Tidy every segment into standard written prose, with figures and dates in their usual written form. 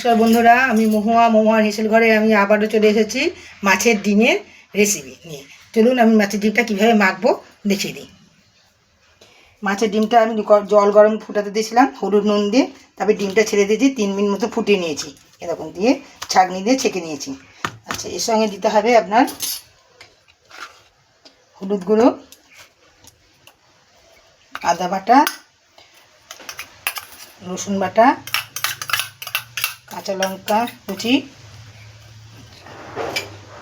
নমস্কার বন্ধুরা, আমি মহুয়ার হেসেল ঘরে আমি আবারও চলে এসেছি মাছের ডিমের রেসিপি নিয়ে। চলুন আমি মাছের ডিমটা কীভাবে মাখবো দেখিয়ে দিই। মাছের ডিমটা আমি জল গরম ফুটাতে দিয়েছিলাম হলুদ নুন দিয়ে, তারপরে ডিমটা ছেড়ে দিয়েছি, 3 মিনিট মতো ফুটিয়ে নিয়েছি, এরকম দিয়ে ছাঁকনি দিয়ে ছেঁকে নিয়েছি। আচ্ছা, এর সঙ্গে দিতে হবে আপনার হলুদ গুঁড়ো, আদা বাটা, রসুন বাটা, কাঁচা লঙ্কা কুচি,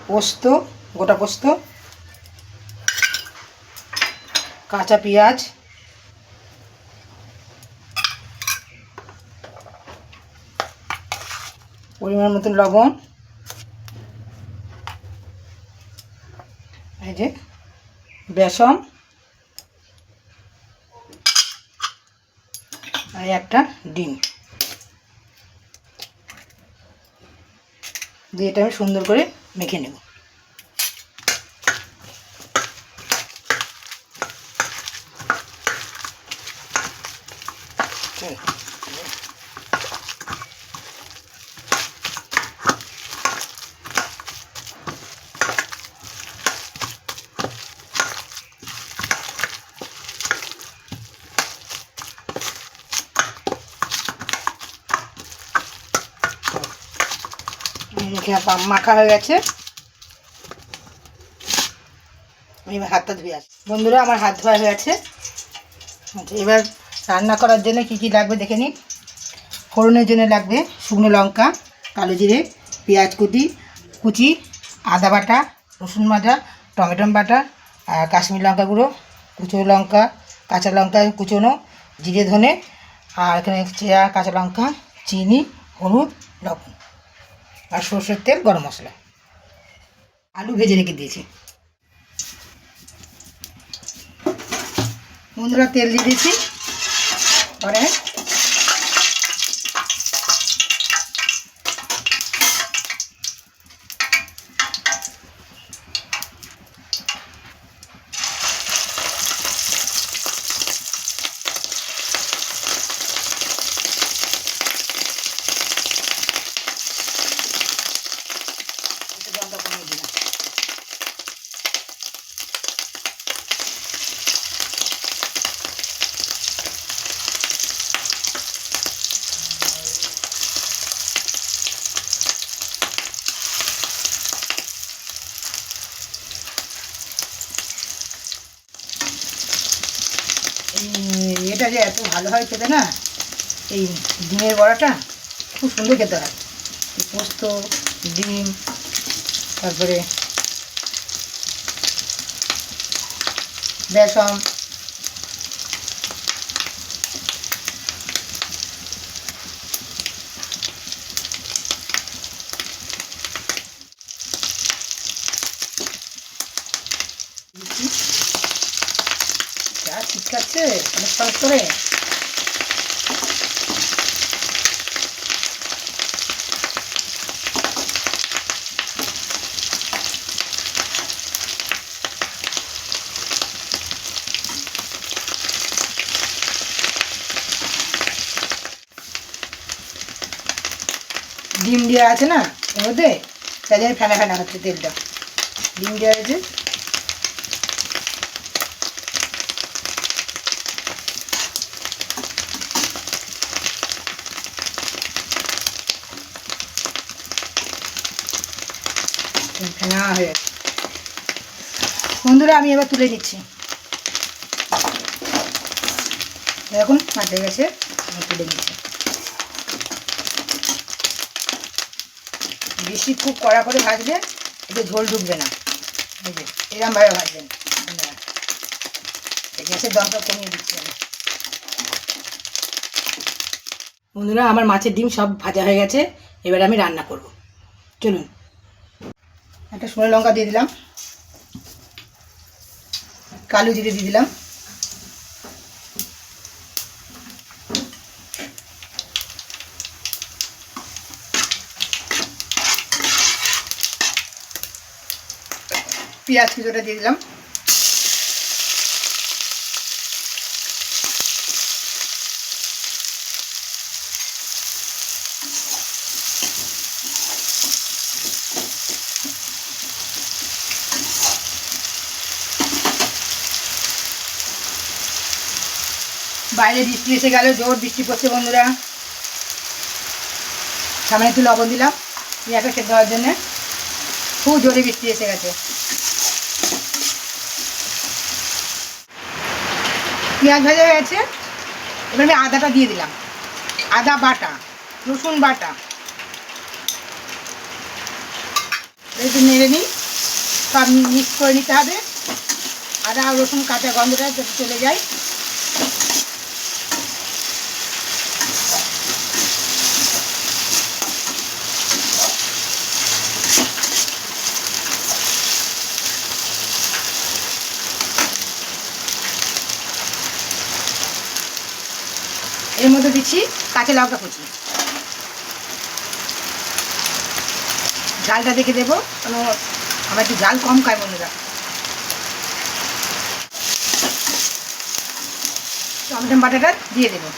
পোস্ত, গোটা পোস্ত, কাঁচা পেঁয়াজ, পরিমাণ মতন লবণ, এই যে বেসন আর একটা ডিম দিয়ে এটা আমি সুন্দর করে মেখে নেব। মাখা হয়ে গেছে, আমি হাতটা ধুয়ে আসি। বন্ধুরা, আমার হাত ধোয়া হয়ে গেছে। এবার রান্না করার জন্য কী কী লাগবে দেখে নিন। ফোড়নের জন্য লাগবে শুকনো লঙ্কা, কালো জিরে, পেঁয়াজ কুচি, আদা বাটা, রসুন বাটা, টমেটো বাটা, কাশ্মীর লঙ্কা গুঁড়ো, কুচো লঙ্কা, কাঁচা লঙ্কা কুচোনো, জিরে ধনে, আর এখানে চেরা কাঁচা লঙ্কা, চিনি, হলুদ, লবণ আর সরষের তেল, গরম মশলা। আলু ভেজে রেখে দিয়েছি। বন্ধুরা, তেল দিয়ে দিয়েছি পরে। এটা যে এত ভালো হয় খেতে না, এই ডিমের বড়াটা খুব সুন্দর খেতে হয়। পোস্ত, ডিম, তারপরে বেসন, যা শিখাচ্ছে অনেক সহজ করে। ডিম দেওয়া আছে না এর মধ্যে, তাই জন্য ফেনা ফেনা হচ্ছে তেলটা। ডিম দেওয়া আছে, ফেনা হয়ে। বন্ধুরা, আমি এবার তুলে দিচ্ছি। এখন মাঝে গেছে, আমি তুলে দিচ্ছি। বেশি খুব কড়া করে ভাজলে এতে ঝোল ঢুকবে না, বুঝলে, এরকমভাবে ভাজবেন। গ্যাসের দমটা কমিয়ে দিচ্ছি আমি। বন্ধুরা, আমার মাছের ডিম সব ভাজা হয়ে গেছে, এবার আমি রান্না করব। চলুন, একটা শুকনো লঙ্কা দিয়ে দিলাম, কালো জিরে দিয়ে দিলাম, পেঁয়াজ কুচোটা দিয়ে দিলাম, বাইরে বৃষ্টি এসে গেল, জোর বৃষ্টি পড়ছে বন্ধুরা। সামনে একটু লবণ দিলাম পেঁয়াজটা সেদ্ধ হওয়ার জন্যে। খুব জোরে বৃষ্টি এসে গেছে। পেঁয়াজ ভাজা হয়ে গেছে, এবার আমি আদাটা দিয়ে দিলাম। আদা বাটা, রসুন বাটা, একটু নেড়ে নিই, সব মিক্স করে নিতে হবে। আদা আর রসুন কাঁচা গন্ধটা যাতে চলে যায়। এর মধ্যে দিচ্ছি কাঁচা লঙ্কা কুচি। ঝালটা দেখে দেবো, কারণ আমার একটু ঝাল কম খায় বন্ধুরা। টমেটো বাটাটা দিয়ে দেবো।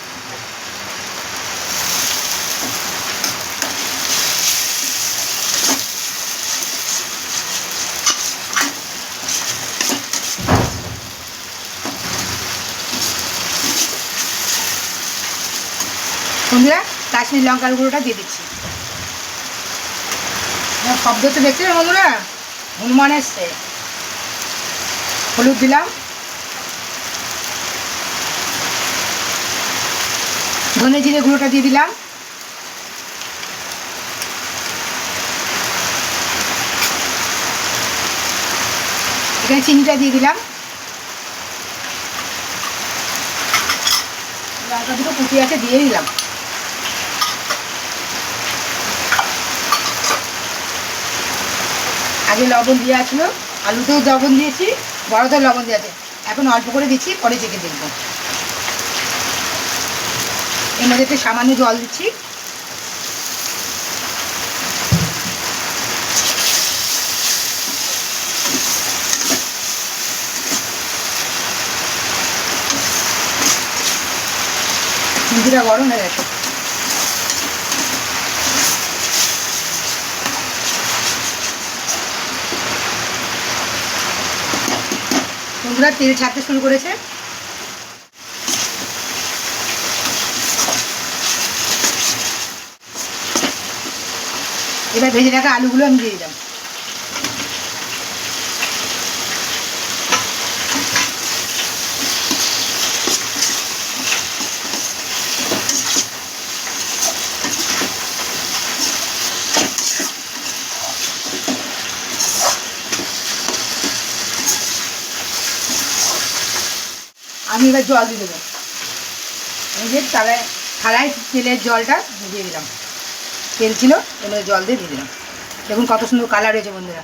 বন্ধুরা কাশ্মীর লঙ্কার গুঁড়োটা দিয়ে দিচ্ছি। শব্দ তো দেখছি না বন্ধুরা, হনুমান এসছে। হলুদ দিলাম, ধনে জিরে গুঁড়োটা দিয়ে দিলাম, এখানে চিনিটা দিয়ে দিলাম, লঙ্কা দুটো কুচি আছে দিয়ে দিলাম। আগে লবণ দিয়ে আসলো, আলুতেও লবণ দিয়েছি, বড়তেও লবণ দিয়ে আছে। এখন অল্প করে দিচ্ছি, পরে চেখে দেখবো। এর মধ্যে একটু সামান্য জল দিচ্ছি। মুরগিটা গরম হয়ে গেছে। বন্ধুরা তেল ছাড়তে শুরু করেছে। এবার ভেজে রাখা আলুগুলো আমি দিয়ে দিলাম। আমি এবার জল দিয়ে দেবো। এই যে থালায় তেলের জলটা দিয়ে দিলাম। তেল ছিল, এর মধ্যে জল দিয়ে দিলাম। দেখুন কত সুন্দর কালার হয়েছে বন্ধুরা।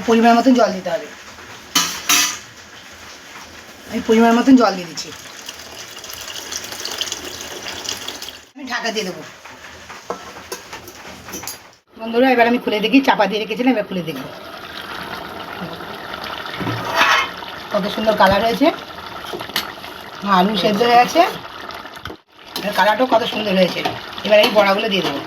পরিমাণ মতন জল দিতে হবে। আমি পরিমাণ মতন জল দিয়ে দিচ্ছি। আমি ঢাকা দিয়ে দেবো। বন্ধুরা এবার আমি খুলে দেখি, চাপা দিয়ে রেখেছিলাম, এবার খুলে দেখব। কত সুন্দর কালার হয়েছে, আলু সেদ্ধ হয়ে গেছে, কালারটাও কত সুন্দর হয়েছে। এবার আমি বড়াগুলো দিয়ে দেবো।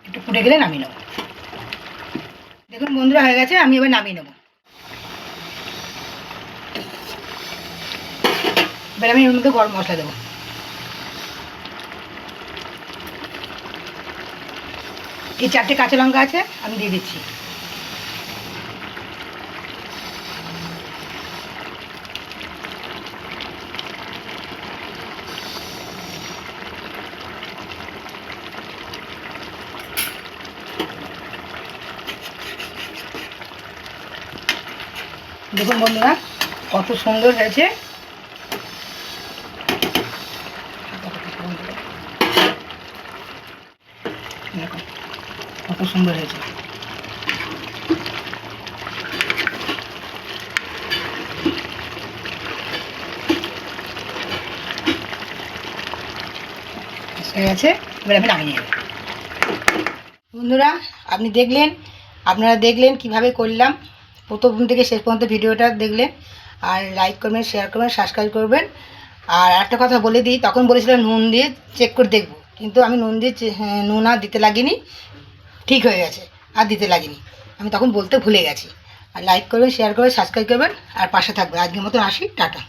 একটু ফুটে গেলে নামিয়ে নেবো। দেখুন বন্ধুরা হয়ে গেছে, আমি এবার নামিয়ে নেবো। এবার আমি এর মধ্যে গরম মশলা দেবো। এই 4টে কাঁচা লঙ্কা আছে, আমি দিয়ে দিচ্ছি। দেখুন বন্ধুরা কত সুন্দর হয়েছে। দেখুন কত সুন্দর হয়েছে। হয়ে গেছে, এবার আমি নামিয়ে নেব। বন্ধুরা আপনি দেখলেন আপনারা দেখলেন কিভাবে করলাম, প্রথম থেকে শেষ পর্যন্ত ভিডিওটা দেখলেন। আর লাইক করবেন, শেয়ার করবেন, সাবস্ক্রাইব করবেন। আর একটা কথা বলে দিই, তখন বলেছিলাম নুন দিয়ে চেক করে দেখব, কিন্তু আমি নুন দিয়ে নুন আর দিতে লাগিনি, ঠিক হয়ে গেছে, আর দিতে লাগিনি। আমি তখন বলতে ভুলে গেছি। আর লাইক করবেন, শেয়ার করবেন, সাবস্ক্রাইব করবেন, আর পাশে থাকবেন। আজকের মতন আসি, টাটা।